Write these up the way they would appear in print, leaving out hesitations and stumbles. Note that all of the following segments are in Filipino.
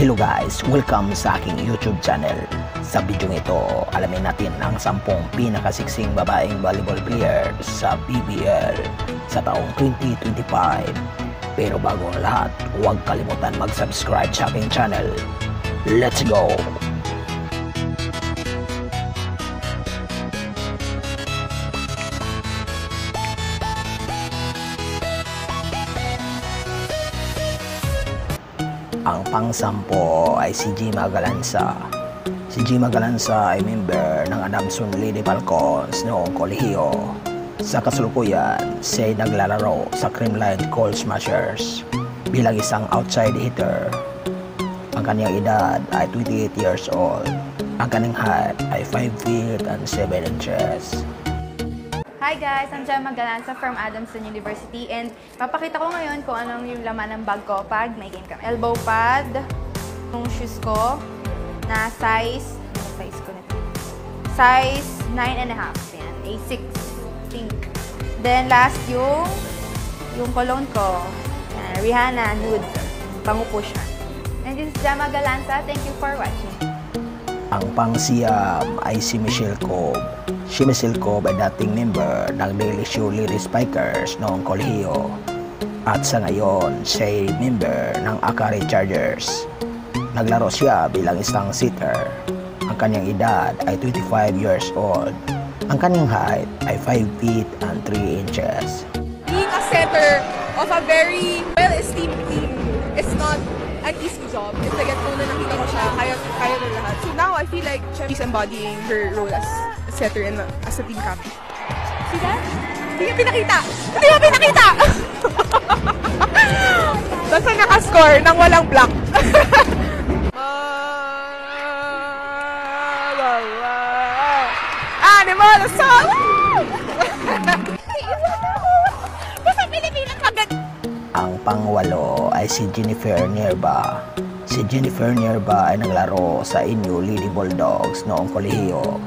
Hello guys! Welcome sa aking YouTube channel. Sa video ito, alamin natin ang 10 pinakasiksing babaeng volleyball player sa PBL sa taong 2025. Pero bago ang lahat, huwag kalimutan mag-subscribe sa aking channel. Let's go! Ang pang-10 ay si G. Magalanza. Si G. Magalanza ay member ng Adamson Lady Falcons noong kolehiyo. Sa kasalukuyan, siya ay naglalaro sa Creamline Cold Smashers bilang isang outside hitter. Ang kanyang edad ay 28 years old. Ang kanyang height ay 5 feet and 7 inches. Hi guys! I'm Gemma Magalanza from Adamson University and papakita ko ngayon kung anong yung laman ng bag ko pag may game kami. Elbow pad, yung shoes ko na size ko nito? Size 9.5. Yan, A6 pink. Then last yung cologne ko. Yan, Rihanna Nude. Pangupo siya. And this is Gemma Magalanza. Thank you for watching. Ang pang-siyam ay si Michelle Cobb. Si Michelle Cobb ay dating member ng DLSU Lady Spikers noong kolehiyo. At sa ngayon, siya ay member ng Akari Chargers. Naglaro siya bilang isang sitter. Ang kanyang edad ay 25 years old. Ang kanyang height ay 5 feet and 3 inches. Being a setter of a very well-esteemed team is not an easy job. It's like, kung nakita ko siya, kaya na lahat. So now, I feel like she's embodying her role as a setter and as a team captain. See that? Hindi niya pinakita! Hindi niya pinakita! Basta nakascore nang walang block. Animal assault! Basta Pilipinas maganda! Ang pang-8 ay si Jennifer Nierba. Si Jennifer Nierba ay naglaro sa Inyo Lady Bulldogs noong kolehiyo.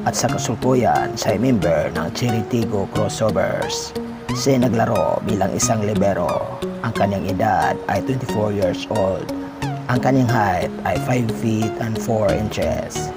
At sa kasalukuyan, siya ay member ng Cheritigo Crossovers. Siya ay naglaro bilang isang libero. Ang kanyang edad ay 24 years old. Ang kanyang height ay 5 feet and 4 inches.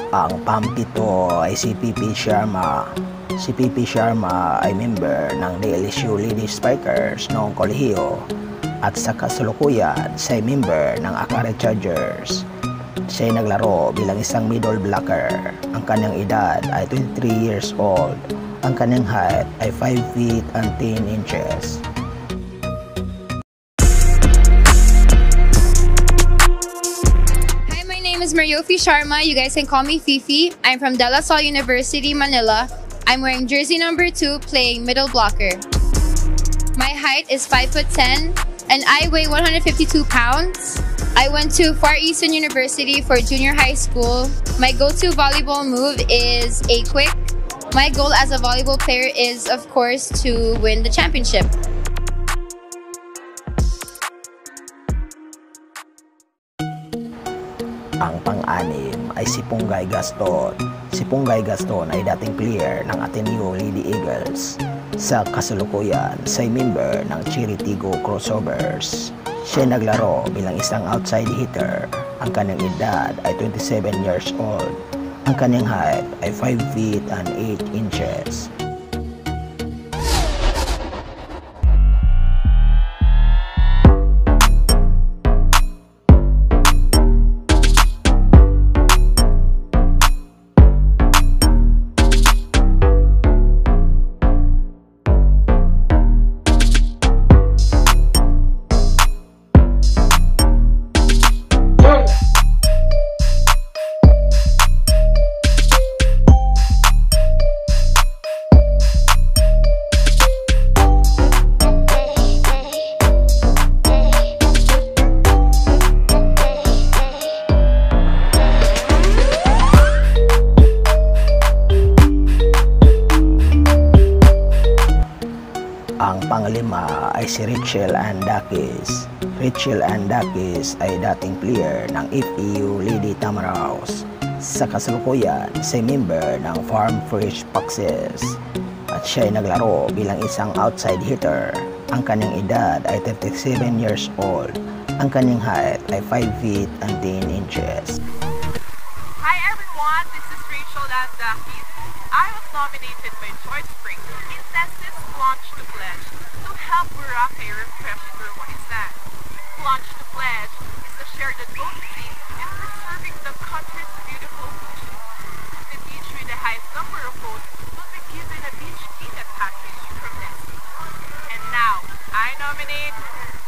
Ang pang-7 ay si PP Sharma. Si PP Sharma ay member ng DLSU Lady Spikers noong kolehiyo. At sa kasalukuyan, siya ay member ng Akari Chargers. Siya ay naglaro bilang isang middle blocker. Ang kanyang edad ay 23 years old. Ang kanyang height ay 5 feet and 10 inches. Mariofi Sharma. You guys can call me Fifi. I'm from De La Salle University, Manila. I'm wearing jersey number 2, playing middle blocker. My height is 5'10", and I weigh 152 pounds. I went to Far Eastern University for junior high school. My go-to volleyball move is a quick. My goal as a volleyball player is, of course, to win the championship. Ang pang-6 ay si Punggay Gaston. Si Punggay Gaston ay dating player ng Ateneo Lady Eagles. Sa kasalukuyan, siya ay member ng Cheritigo Crossovers. Siya ay naglaro bilang isang outside hitter. Ang kanyang edad ay 27 years old. Ang kanyang height ay 5 feet and 8 inches. panglima ay si Rachel Andakis. Rachel Andakis ay dating player ng FEU Lady Tamaraos. Sa kasalukuyan, siya member ng Farm Fresh Foxes at siya ay naglaro bilang isang outside hitter. Ang kanyang edad ay 37 years old. Ang kanyang height ay 5 feet and 10 inches. Hi everyone, this is Rachel Andakis. I was nominated by George Spring in Texas Plunge to Pledge to help Boracay refresh their wasteland. Plunge to Pledge is a shared advocacy in preserving the country's beautiful beaches. The beach with the highest number of votes will be given a beach peanut package from Nestle. And now, I nominate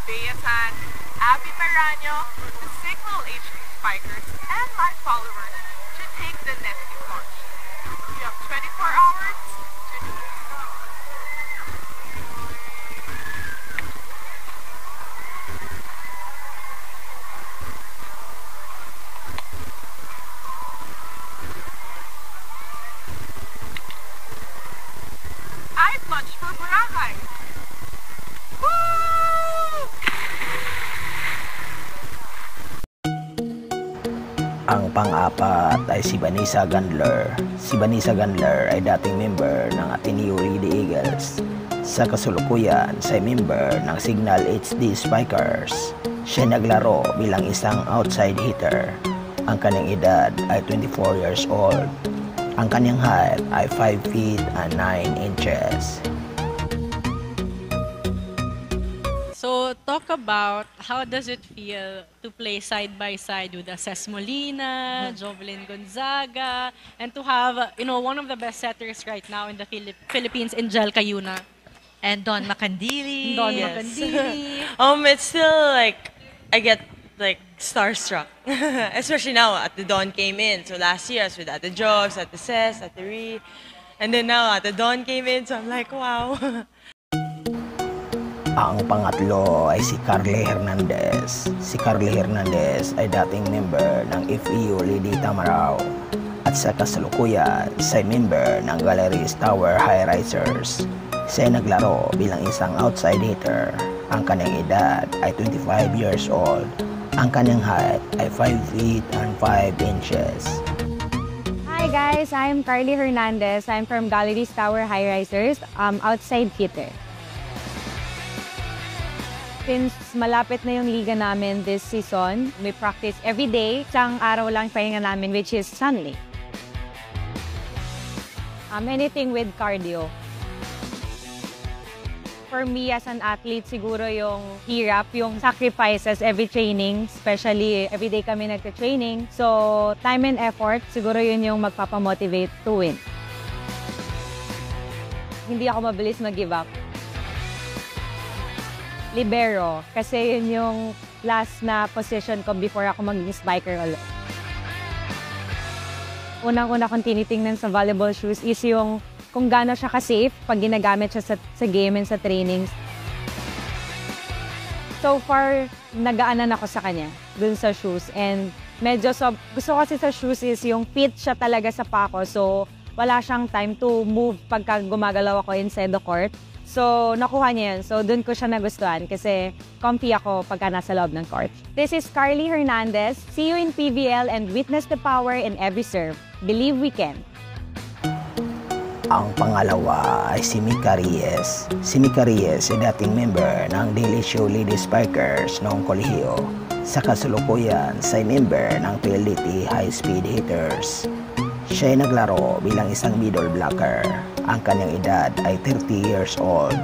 Bea San, Abby Maranyo, the Signal HQ Spikers, and my followers to take the Nestle plunge. You have 24 hours to do it. I plunge for Boracay. Woo! Ang pang-apat ay si Vanessa Gandler. Si Vanessa Gandler ay dating member ng Ateneo Lady Eagles. Sa kasulukuyan, siya ay member ng Signal HD Spikers. Siya naglaro bilang isang outside hitter. Ang kanyang edad ay 24 years old. Ang kanyang height ay 5 feet and 9 inches. So, talk about how does it feel to play side by side with Aces Molina, Jovelyn Gonzaga, and to have, one of the best setters right now in the Philippines, Angel Cayuna. And Don Macandili. Don Yes. Macandili. It's still like, I get like starstruck. Especially now, at the Don came in. So last year, I was with Ate Jobs, Ate Ces, Ate Ree. And then now, Ate Don came in. So I'm like, wow. Ang pangatlo ay si Carly Hernandez. Si Carly Hernandez ay dating member ng FEU Lady Tamarao. At sa kasalukuyan, siya ay member ng Galleries Tower High Risers. Siya ay naglaro bilang isang outside hitter. Ang kanyang edad ay 25 years old. Ang kanyang height ay 5 feet and 5 inches. Hi guys, I'm Carly Hernandez. I'm from Galleries Tower High Risers, outside hitter. Since malapit na yung liga namin this season, we practice every day. Isang araw lang pahinga namin, which is Sunday. Anything with cardio. For me as an athlete, siguro yung hirap, yung sacrifices every training, especially every day kami nagka-training. So, time and effort, siguro yun yung magpapamotivate to win. Hindi ako mabilis mag-give up. Libero, kasi yun yung last na position ko before ako maging spiker ulit. Unang-una kong tinitingnan sa volleyball shoes is yung kung gaano siya ka-safe pag ginagamit siya sa game and sa trainings. So far, nagaanan ako sa kanya dun sa shoes. And medyo gusto ko kasi sa shoes is yung fit siya talaga sa pako. So wala siyang time to move pagka gumagalaw ako inside the court. So, nakuha niya yun. So, dun ko siya nagustuhan kasi comfy ako pagka nasa loob ng court. This is Carly Hernandez. See you in PVL and witness the power in every serve. Believe we can. Ang pangalawa ay si Mika Reyes. Si Mika Reyes ay dating member ng Daily Show Lady Spikers noong kolehiyo. Sa kasalukuyan, siya ay member ng PLDT High Speed Hitters. Siya ay naglaro bilang isang middle blocker. Ang kanyang edad ay 30 years old.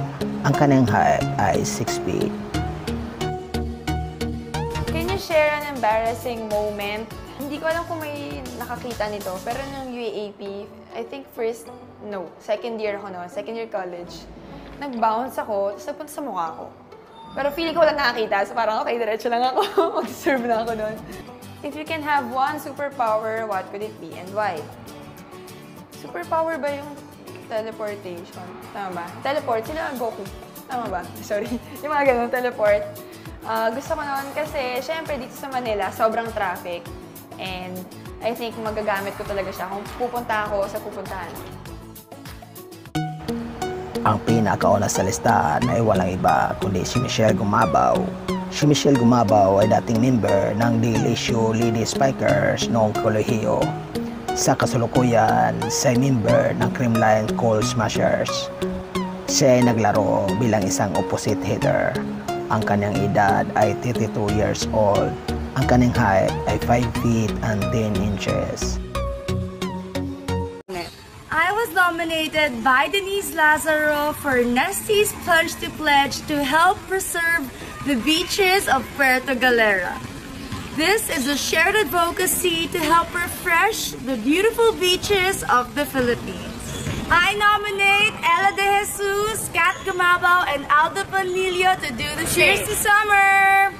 Ang kanyang height ay 6 feet. Can you share an embarrassing moment? Hindi ko alam kung may nakakita nito, pero nung UAAP, I think second year ako noon, second year college. Nag-bounce ako, tapos nagpunta sa mukha ko. Pero feeling ko walang nakakita, so parang okay, diretso lang ako. Mag-serve na ako noon. If you can have one superpower, what could it be and why? Superpower ba yung teleportation? Tama ba? Teleport, sila Goku. Tama ba? Sorry. Yung mga ganun, teleport. Gusto ko noon kasi, syempre, dito sa Manila, sobrang traffic. And I think magagamit ko talaga siya kung pupunta ako sa pupuntahan. Ang pinakauna sa listahan ay walang iba kundi si Michelle Gumabaw. Si Michelle Gumabaw ay dating member ng Daily Show Lady Spikers noong kolehiyo. Sa kasalukuyan, siya ay member ng Creamline Coal Smashers. Siya ay naglaro bilang isang opposite hitter. Ang kanyang edad ay 32 years old. Ang kanyang height ay 5 feet and 10 inches. I was nominated by Denise Lazaro for Nestie's Plunge to Pledge to help preserve the beaches of Puerto Galera. This is a shared advocacy to help refresh the beautiful beaches of the Philippines. I nominate Ella De Jesus, Kat Gumabaw, and Aldo Panilio to do the Cheers to Summer!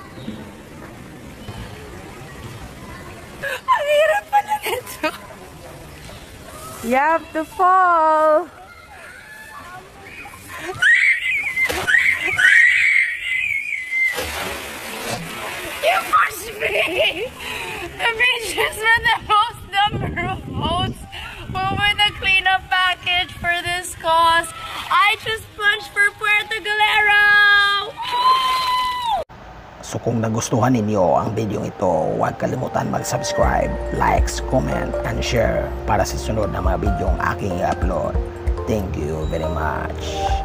Ang hirap pala nito! You have to fall. You pushed me! The beaches with the most number of votes will win the cleanup package for this cause. I just punched for Puerto Galera! So kung nagustuhan ninyo ang video ito, huwag kalimutan mag-subscribe, likes, comment, and share para sa sunod na mga video aking i-upload. Thank you very much.